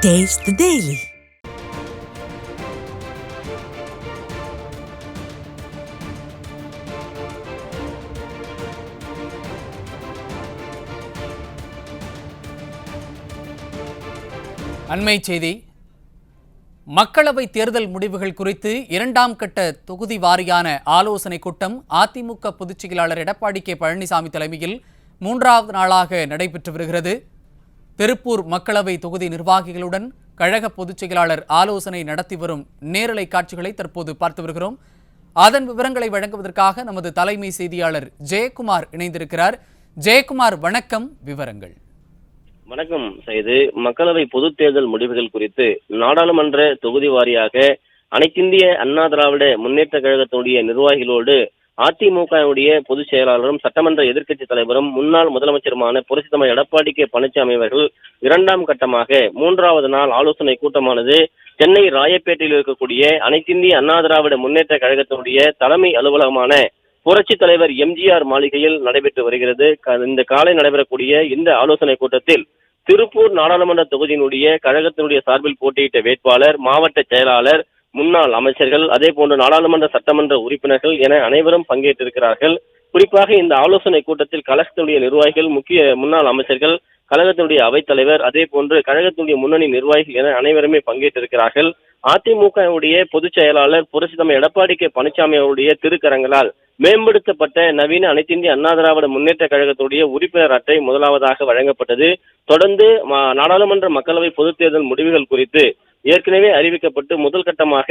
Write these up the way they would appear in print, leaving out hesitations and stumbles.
Taste the Daily. அண்மை செய்தி. மக்களவை தேர்தல் முடிவுகள் குறித்து இரண்டாம் கட்ட தொகுதி வாரியான ஆலோசனை கூட்டம் அதிமுக பொதுச் செயலாளர் எடப்பாடி கே பழனிசாமி தலைமையில் மூன்றாவது நாளாக நடைபெற்று வருகிறது. திருப்பூர் மக்களவை தொகுதி நிர்வாகிகளுடன் கழக பொதுச் செயலாளர் ஆலோசனை நடத்தி வரும் நேரலை காட்சிகளை தற்போது பார்த்து வருகிறோம். அதன் விவரங்களை வழங்குவதற்காக நமது தலைமை செய்தியாளர் ஜெயக்குமார் இணைந்திருக்கிறார். ஜெயக்குமார், வணக்கம். விவரங்கள். வணக்கம் செய்து. மக்களவை பொதுத் தேர்தல் முடிவுகள் குறித்து நாடாளுமன்ற தொகுதி வாரியாக அனைத்திந்திய அண்ணா திராவிட முன்னேற்ற கழகத்தினுடைய நிர்வாகிகளோடு அதிமுகவுடைய பொதுச் செயலாளரும் சட்டமன்ற எதிர்க்கட்சி தலைவரும் முன்னாள் முதலமைச்சருமான புரட்சித்தலைவர் எடப்பாடி கே பழனிசாமி அவர்கள் இரண்டாம் கட்டமாக மூன்றாவது நாள் ஆலோசனை கூட்டமானது சென்னை ராயப்பேட்டையில் இருக்கக்கூடிய அனைத்திந்திய அண்ணா திராவிட முன்னேற்ற கழகத்தினுடைய தலைமை அலுவலகமான புரட்சி தலைவர் எம்ஜிஆர் மாளிகையில் நடைபெற்று வருகிறது. இந்த காலை நடைபெறக்கூடிய இந்த ஆலோசனை கூட்டத்தில் திருப்பூர் நாடாளுமன்ற தொகுதியினுடைய கழகத்தினுடைய சார்பில் போட்டியிட்ட வேட்பாளர், மாவட்ட செயலாளர், முன்னாள் அமைச்சர்கள், அதே போன்று நாடாளுமன்ற சட்டமன்ற உறுப்பினர்கள் என அனைவரும் பங்கேற்றிருக்கிறார்கள். குறிப்பாக இந்த ஆலோசனை கூட்டத்தில் கழகத்தினுடைய நிர்வாகிகள், முன்னாள் அமைச்சர்கள், கழகத்தினுடைய அவைத்தலைவர், அதே போன்று கழகத்தினுடைய முன்னணி நிர்வாகிகள் என அனைவருமே பங்கேற்றிருக்கிறார்கள். அதிமுகவுடைய பொதுச் செயலாளர் புரட்சித்தலைவர் எடப்பாடி கே பழனிசாமி அவருடைய திருக்கரங்களால் மேம்படுத்தப்பட்ட நவீன அனைத்திந்திய அண்ணா திராவிட முன்னேற்ற கழகத்துடைய உறுப்பினர் அட்டை முதலாவதாக வழங்கப்பட்டது. தொடர்ந்து நாடாளுமன்ற மக்களவை பொதுத் தேர்தல் முடிவுகள் குறித்து ஏற்கனவே அறிவிக்கப்பட்டு முதல் கட்டமாக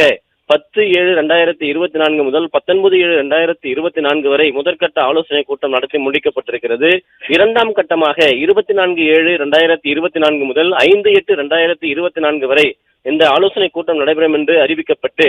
10/7/2024 முதல் 19/7/2024 வரை முதற்கட்ட ஆலோசனை கூட்டம் நடத்தி முடிக்கப்பட்டிருக்கிறது. இரண்டாம் கட்டமாக 24/7/2024 முதல் 5/8/2024 வரை இந்த ஆலோசனை கூட்டம் நடைபெறும் என்று அறிவிக்கப்பட்டு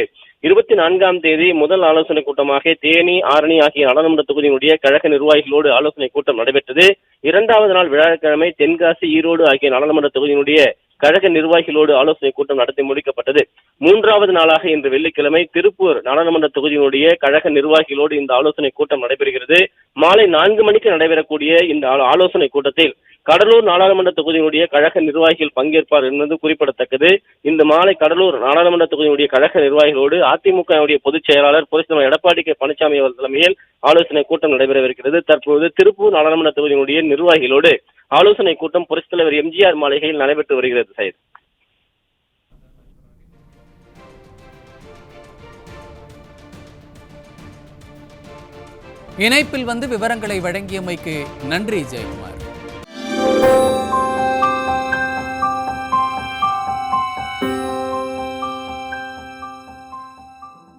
24ஆம் தேதி முதல் ஆலோசனை கூட்டமாக தேனி, ஆரணி ஆகிய நாடாளுமன்ற தொகுதியினுடைய கழக நிர்வாகிகளோடு ஆலோசனை கூட்டம் நடைபெற்றது. இரண்டாவது நாள் வியாழக்கிழமை தென்காசி, ஈரோடு ஆகிய நாடாளுமன்ற தொகுதியினுடைய கழக நிர்வாகிகளோடு ஆலோசனை கூட்டம் நடத்தி முடிக்கப்பட்டது. மூன்றாவது நாளாக இன்று வெள்ளிக்கிழமை திருப்பூர் நாடாளுமன்ற தொகுதியினுடைய கழக நிர்வாகிகளோடு இந்த ஆலோசனை கூட்டம் நடைபெறுகிறது. மாலை 4 மணிக்கு நடைபெறக்கூடிய இந்த ஆலோசனை கூட்டத்தில் கடலூர் நாடாளுமன்ற தொகுதியினுடைய கழக நிர்வாகிகள் பங்கேற்பார் என்பது குறிப்பிடத்தக்கது. இந்த மாலை கடலூர் நாடாளுமன்ற தொகுதியினுடைய கழக நிர்வாகிகளோடு அதிமுகவுடைய பொதுச் செயலாளர் புரட்சித்தலைவர் எடப்பாடி கே பழனிசாமி அவர்கள் தலைமையில் ஆலோசனை கூட்டம் நடைபெறவிருக்கிறது. தற்போது திருப்பூர் நாடாளுமன்ற தொகுதியினுடைய நிர்வாகிகளோடு ஆலோசனை கூட்டம் புரட்சித் தலைவர் எம்ஜிஆர் மாளிகையில் நடைபெற்று வருகிறது. சையத், இணைப்பில் வந்து விவரங்களை வழங்கியமைக்கு நன்றி ஜெயக்குமார்.